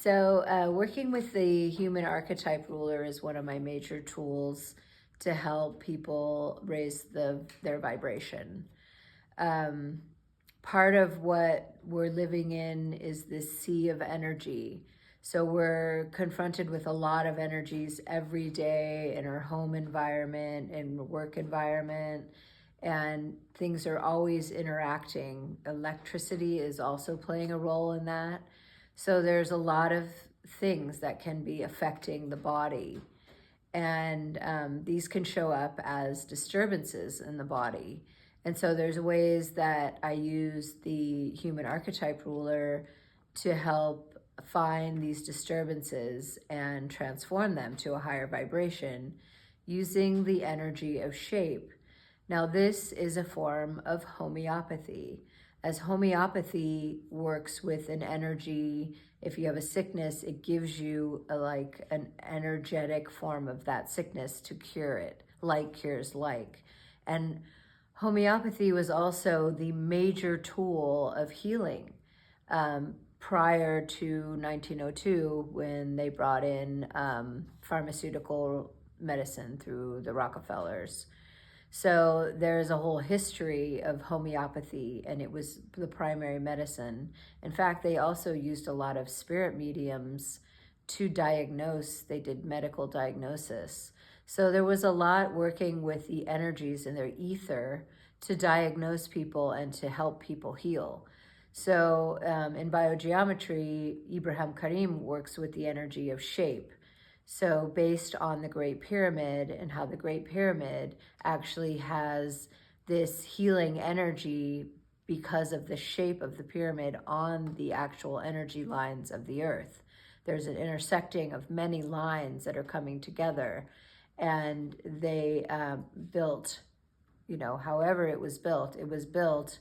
So working with the human archetype ruler is one of my major tools to help people raise their vibration. Um, Part of what we're living in is this sea of energy. So we're confronted with a lot of energies every day in our home environment and work environment, and things are always interacting. Electricity is also playing a role in that. So there's a lot of things that can be affecting the body. And these can show up as disturbances in the body. And so there's ways that I use the human archetype ruler to help find these disturbances and transform them to a higher vibration using the energy of shape. Now, this is a form of homeopathy. As homeopathy works with an energy, if you have a sickness, it gives you like an energetic form of that sickness to cure it. Like cures like. And homeopathy was also the major tool of healing prior to 1902, when they brought in pharmaceutical medicine through the Rockefellers. So there's a whole history of homeopathy, and it was the primary medicine. In fact, they also used a lot of spirit mediums to diagnose. They did medical diagnosis. So there was a lot working with the energies in their ether to diagnose people and to help people heal. So in biogeometry, Ibrahim Karim works with the energy of shape. So based on the Great Pyramid and how the Great Pyramid actually has this healing energy because of the shape of the pyramid on the actual energy lines of the earth. There's an intersecting of many lines that are coming together, and they built, however it was built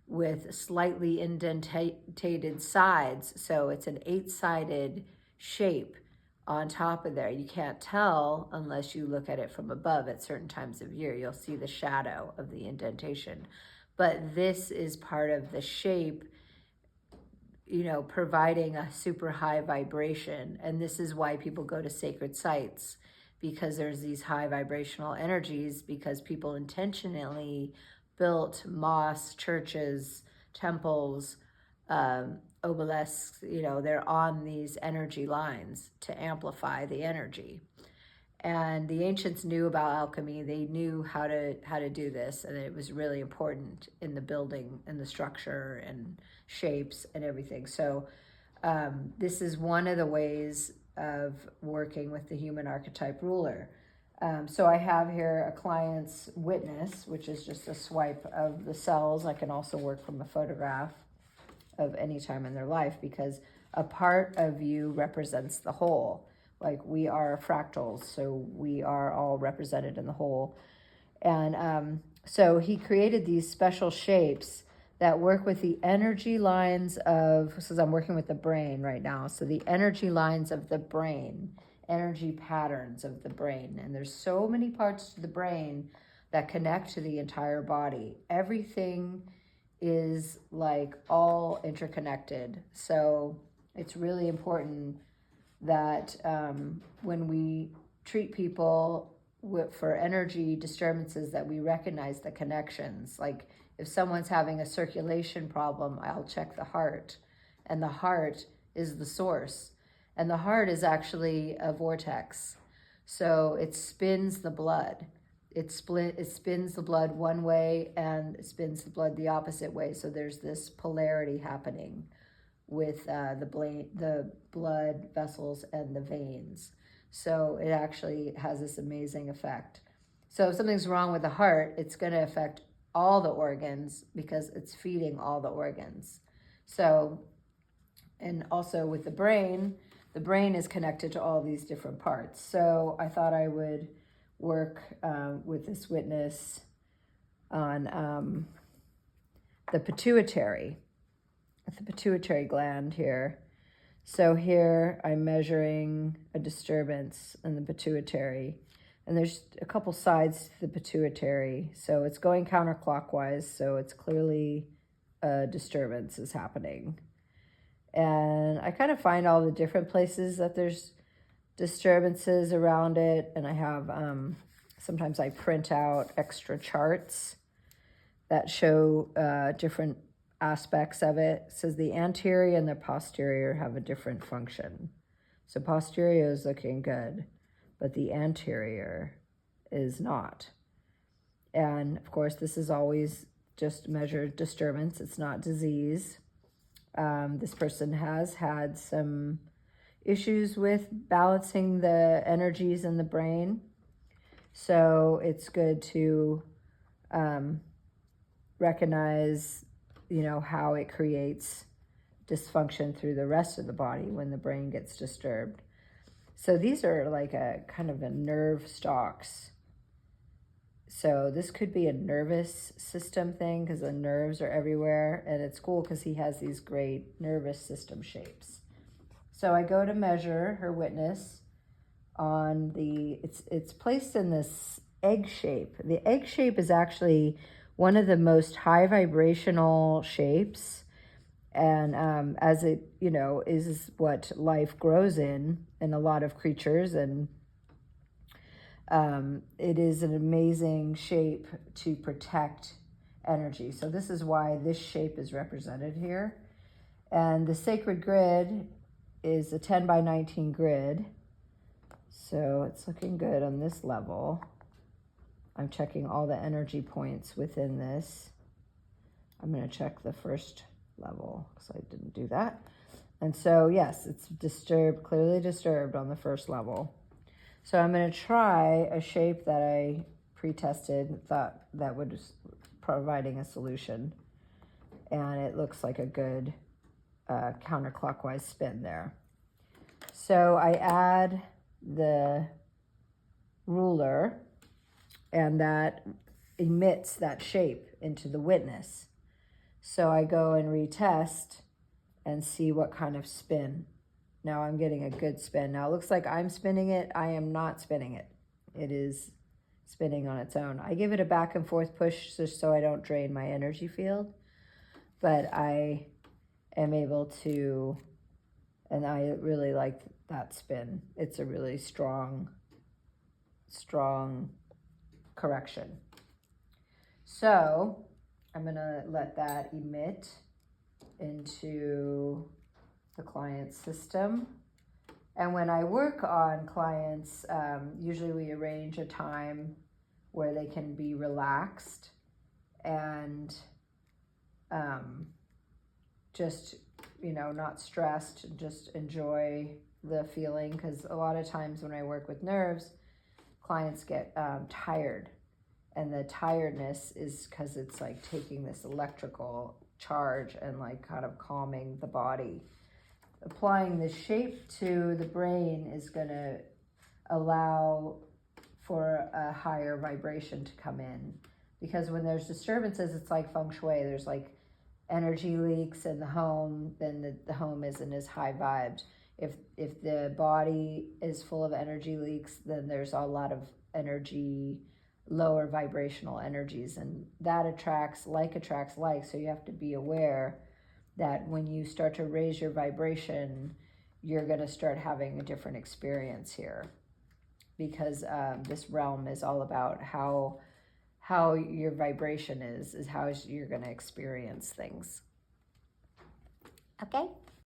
with slightly indentated sides. So it's an 8-sided shape on top of there. You can't tell unless you look at it from above at certain times of year. You'll see the shadow of the indentation. But this is part of the shape, providing a super high vibration. And this is why people go to sacred sites, because there's these high vibrational energies, because people intentionally built mosques, churches, temples, obelisks, they're on these energy lines to amplify the energy. And the ancients knew about alchemy. They knew how to do this, and it was really important in the building and the structure and shapes and everything. So this is one of the ways of working with the human archetype ruler. So I have here a client's witness, which is just a swipe of the cells. I can also work from a photograph of any time in their life, because a part of you represents the whole. Like, we are fractals, so we are all represented in the whole. And so he created these special shapes that work with the energy lines of, since I'm working with the brain right now, so the energy lines of the brain, energy patterns of the brain. And there's so many parts to the brain that connect to the entire body. Everything is like all interconnected. So it's really important that when we treat people for energy disturbances, that we recognize the connections. Like, if someone's having a circulation problem, I'll check the heart, and the heart is the source. And the heart is actually a vortex. So it spins the blood. It spins the blood one way and it spins the blood the opposite way. So there's this polarity happening with the blood vessels and the veins. So it actually has this amazing effect. So if something's wrong with the heart, it's going to affect all the organs because it's feeding all the organs. So, and also with the brain is connected to all these different parts. So I thought I would work with this witness on the pituitary gland here. So here I'm measuring a disturbance in the pituitary, and there's a couple sides to the pituitary. So it's going counterclockwise, so it's clearly a disturbance is happening. And I kind of find all the different places that there's disturbances around it. And I have, sometimes I print out extra charts that show different aspects of it. It says the anterior and the posterior have a different function. So posterior is looking good, but the anterior is not. And of course, this is always just measured disturbance. It's not disease. This person has had some issues with balancing the energies in the brain. So it's good to recognize, how it creates dysfunction through the rest of the body when the brain gets disturbed. So these are like a kind of a nerve stalks. So this could be a nervous system thing because the nerves are everywhere, and it's cool because he has these great nervous system shapes. So I go to measure her witness on it's placed in this egg shape. The egg shape is actually one of the most high vibrational shapes, and as it, is what life grows in a lot of creatures, and it is an amazing shape to protect energy. So this is why this shape is represented here. And the sacred grid is a 10 by 19 grid. So it's looking good on this level. I'm checking all the energy points within this. I'm going to check the first level because I didn't do that. And so, yes, it's disturbed, clearly disturbed on the first level. So I'm going to try a shape that I pre-tested, thought that would providing a solution. And it looks like a good counterclockwise spin there. So I add the ruler, and that emits that shape into the witness. So I go and retest and see what kind of spin. Now I'm getting a good spin. Now it looks like I'm spinning it. I am not spinning it. It is spinning on its own. I give it a back and forth push just so I don't drain my energy field. But I am able to, and I really like that spin. It's a really strong correction. So I'm gonna let that emit into the client's system. And when I work on clients, usually we arrange a time where they can be relaxed and just, not stressed, just enjoy the feeling. Because a lot of times when I work with nerves, clients get tired. And the tiredness is because it's like taking this electrical charge and like kind of calming the body. Applying the shape to the brain is going to allow for a higher vibration to come in. Because when there's disturbances, it's like feng shui. There's like energy leaks in the home, then the home isn't as high vibed. If the body is full of energy leaks, then there's a lot of energy, lower vibrational energies, and that attracts like. So you have to be aware that when you start to raise your vibration, you're going to start having a different experience here, because this realm is all about how your vibration is how you're going to experience things. Okay.